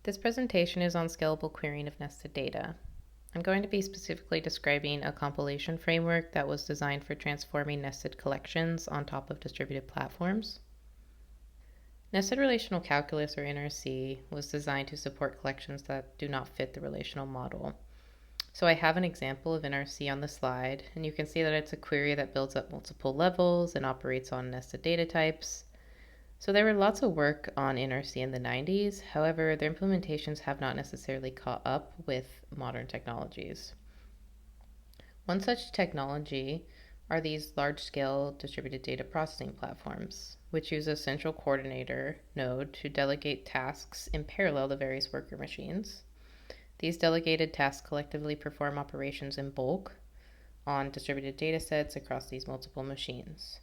This presentation is on scalable querying of nested data. I'm going to be specifically describing a compilation framework that was designed for transforming nested collections on top of distributed platforms. Nested Relational Calculus, or NRC, was designed to support collections that do not fit the relational model. So I have an example of NRC on the slide, and you can see that it's a query that builds up multiple levels and operates on nested data types. So there were lots of work on NRC in the 90s. However, their implementations have not necessarily caught up with modern technologies. One such technology are these large-scale distributed data processing platforms, which use a central coordinator node to delegate tasks in parallel to various worker machines. These delegated tasks collectively perform operations in bulk on distributed data sets across these multiple machines.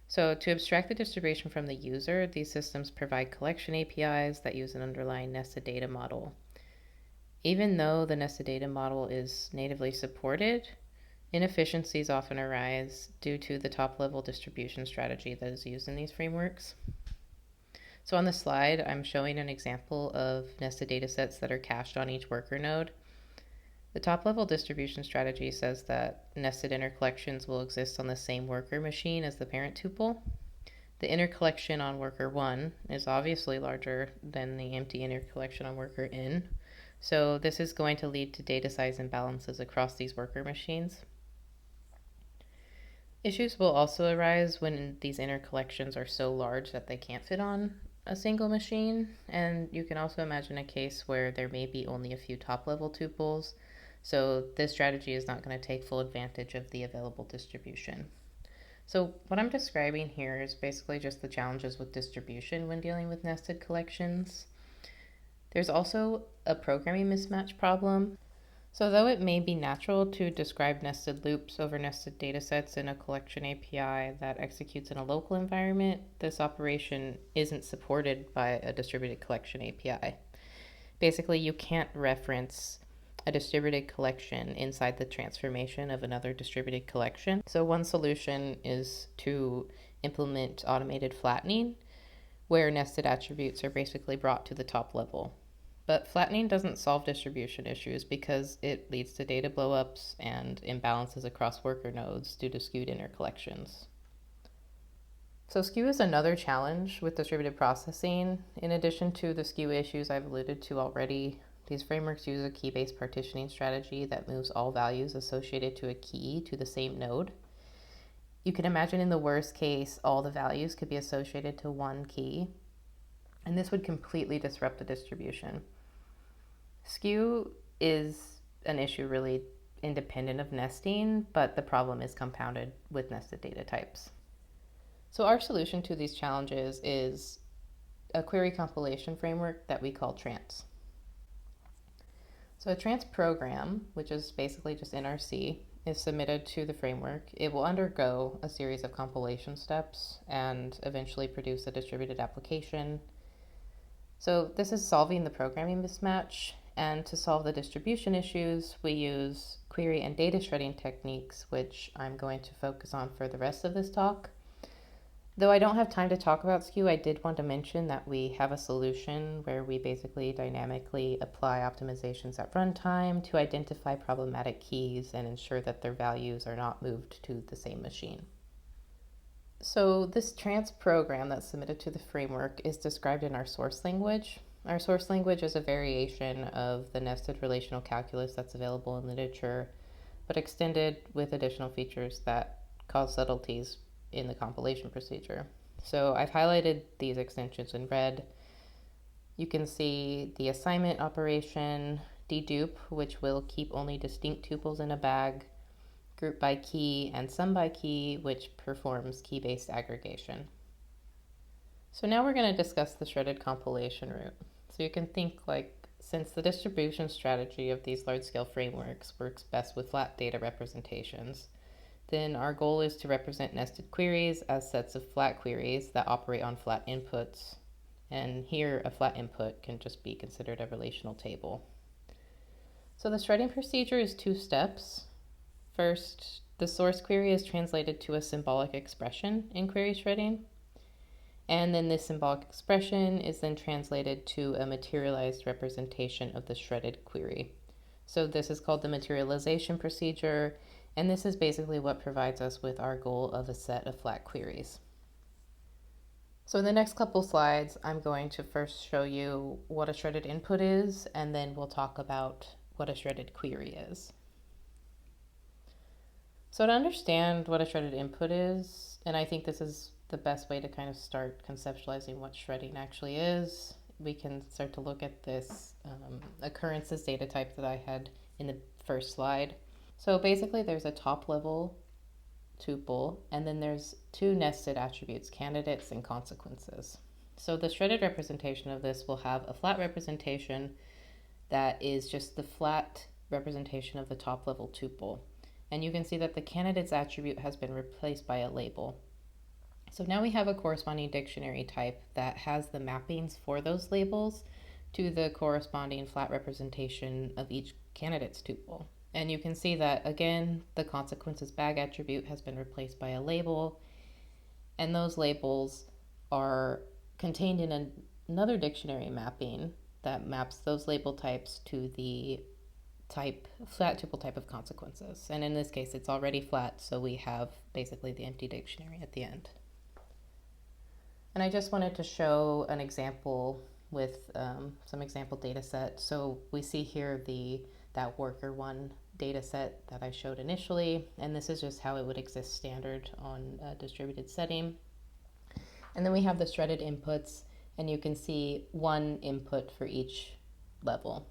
So to abstract the distribution from the user, these systems provide collection APIs that use an underlying nested data model. Even though the nested data model is natively supported, inefficiencies often arise due to the top-level distribution strategy that is used in these frameworks. So on the slide, I'm showing an example of nested data sets that are cached on each worker node. The top-level distribution strategy says that nested inner collections will exist on the same worker machine as the parent tuple. The inner collection on worker 1 is obviously larger than the empty inner collection on worker n, so this is going to lead to data size imbalances across these worker machines. Issues will also arise when these inner collections are so large that they can't fit on a single machine, and you can also imagine a case where there may be only a few top-level tuples, so this strategy is not going to take full advantage of the available distribution. So what I'm describing here is basically just the challenges with distribution when dealing with nested collections. There's also a programming mismatch problem. So though it may be natural to describe nested loops over nested datasets in a collection API that executes in a local environment, this operation isn't supported by a distributed collection API. Basically, you can't reference a distributed collection inside the transformation of another distributed collection. So one solution is to implement automated flattening, where nested attributes are basically brought to the top level. But flattening doesn't solve distribution issues because it leads to data blowups and imbalances across worker nodes due to skewed inner collections. So skew is another challenge with distributed processing. In addition to the skew issues I've alluded to already, these frameworks use a key-based partitioning strategy that moves all values associated to a key to the same node. You can imagine in the worst case, all the values could be associated to one key, and this would completely disrupt the distribution. Skew is an issue really independent of nesting, but the problem is compounded with nested data types. So our solution to these challenges is a query compilation framework that we call TraNCE. So a TraNCE program, which is basically just NRC, is submitted to the framework. It will undergo a series of compilation steps and eventually produce a distributed application. So this is solving the programming mismatch, and to solve the distribution issues, we use query and data shredding techniques, which I'm going to focus on for the rest of this talk. Though I don't have time to talk about skew, I did want to mention that we have a solution where we basically dynamically apply optimizations at runtime to identify problematic keys and ensure that their values are not moved to the same machine. So this TraNCE program that's submitted to the framework is described in our source language. Our source language is a variation of the nested relational calculus that's available in literature, but extended with additional features that cause subtleties in the compilation procedure. So I've highlighted these extensions in red. You can see the assignment operation, dedupe, which will keep only distinct tuples in a bag, group by key, and sum by key, which performs key-based aggregation. So now we're going to discuss the shredded compilation route. So you can think like, since the distribution strategy of these large-scale frameworks works best with flat data representations, then our goal is to represent nested queries as sets of flat queries that operate on flat inputs. And here, a flat input can just be considered a relational table. So the shredding procedure is 2 steps. First, the source query is translated to a symbolic expression in query shredding. And then this symbolic expression is then translated to a materialized representation of the shredded query. So this is called the materialization procedure, and this is basically what provides us with our goal of a set of flat queries. So in the next couple slides, I'm going to first show you what a shredded input is, and then we'll talk about what a shredded query is. So to understand what a shredded input is, and I think this is the best way to kind of start conceptualizing what shredding actually is, we can start to look at this occurrences data type that I had in the first slide. So basically there's a top level tuple, and then there's two nested attributes, candidates and consequences. So the shredded representation of this will have a flat representation that is just the flat representation of the top level tuple. And you can see that the candidates attribute has been replaced by a label. So now we have a corresponding dictionary type that has the mappings for those labels to the corresponding flat representation of each candidates tuple. And you can see that, again, the consequences bag attribute has been replaced by a label, and those labels are contained in another dictionary mapping that maps those label types to the type, flat tuple type of consequences. And in this case, it's already flat, so we have basically the empty dictionary at the end. And I just wanted to show an example with some example data set. So we see here that worker one data set that I showed initially, and this is just how it would exist standard on a distributed setting. And then we have the shredded inputs, and you can see one input for each level.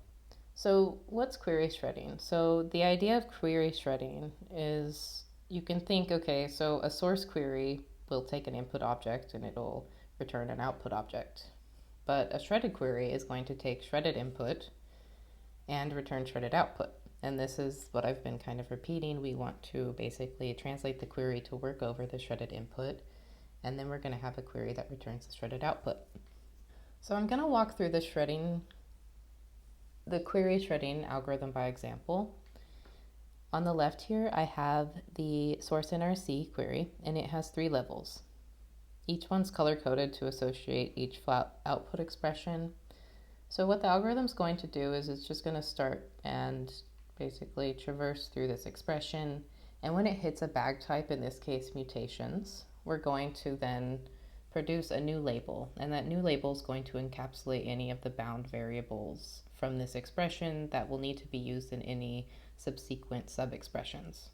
So what's query shredding? So the idea of query shredding is you can think, okay, so a source query will take an input object and it'll return an output object. But a shredded query is going to take shredded input and return shredded output. And this is what I've been kind of repeating. We want to basically translate the query to work over the shredded input, and then we're going to have a query that returns the shredded output. So I'm going to walk through the query shredding algorithm by example. On the left here, I have the source NRC query, and it has 3 levels. Each one's color-coded to associate each flat output expression. So what the algorithm's going to do is it's just going to start and basically traverse through this expression, and when it hits a bag type, in this case mutations, we're going to then produce a new label, and that new label is going to encapsulate any of the bound variables from this expression that will need to be used in any subsequent sub-expressions.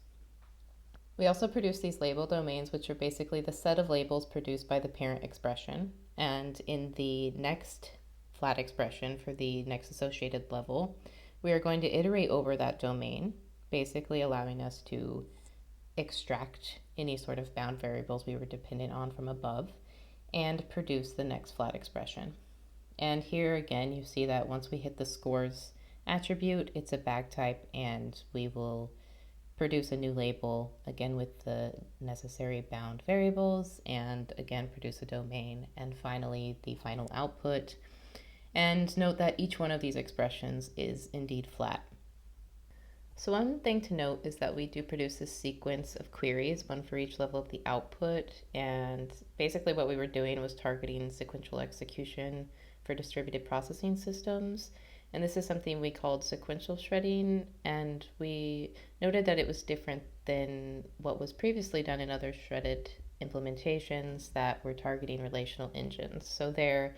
We also produce these label domains, which are basically the set of labels produced by the parent expression, and in the next flat expression for the next associated level, we are going to iterate over that domain, basically allowing us to extract any sort of bound variables we were dependent on from above and produce the next flat expression. And here again, you see that once we hit the scores attribute, it's a bag type, and we will produce a new label, again with the necessary bound variables, and again produce a domain, and finally the final output. And note that each one of these expressions is indeed flat. So one thing to note is that we do produce this sequence of queries, one for each level of the output, and basically what we were doing was targeting sequential execution for distributed processing systems. And this is something we called sequential shredding, and we noted that it was different than what was previously done in other shredded implementations that were targeting relational engines. So they're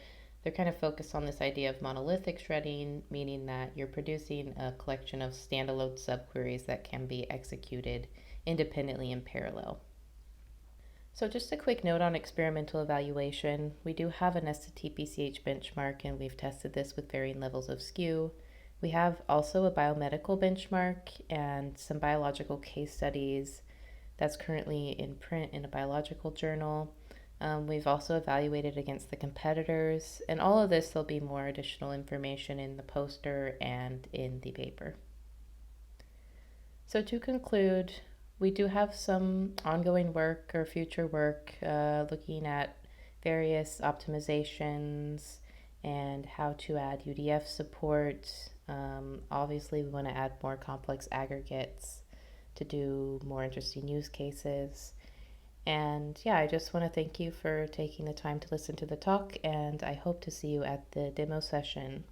kind of focused on this idea of monolithic shredding, meaning that you're producing a collection of standalone subqueries that can be executed independently in parallel. So just a quick note on experimental evaluation. We do have a nested TPCH benchmark, and we've tested this with varying levels of skew. We have also a biomedical benchmark and some biological case studies that's currently in print in a biological journal. We've also evaluated against the competitors, and all of this, there'll be more additional information in the poster and in the paper. So to conclude, we do have some ongoing work or future work looking at various optimizations and how to add UDF support. Obviously, we want to add more complex aggregates to do more interesting use cases. And yeah, I just want to thank you for taking the time to listen to the talk, and I hope to see you at the demo session.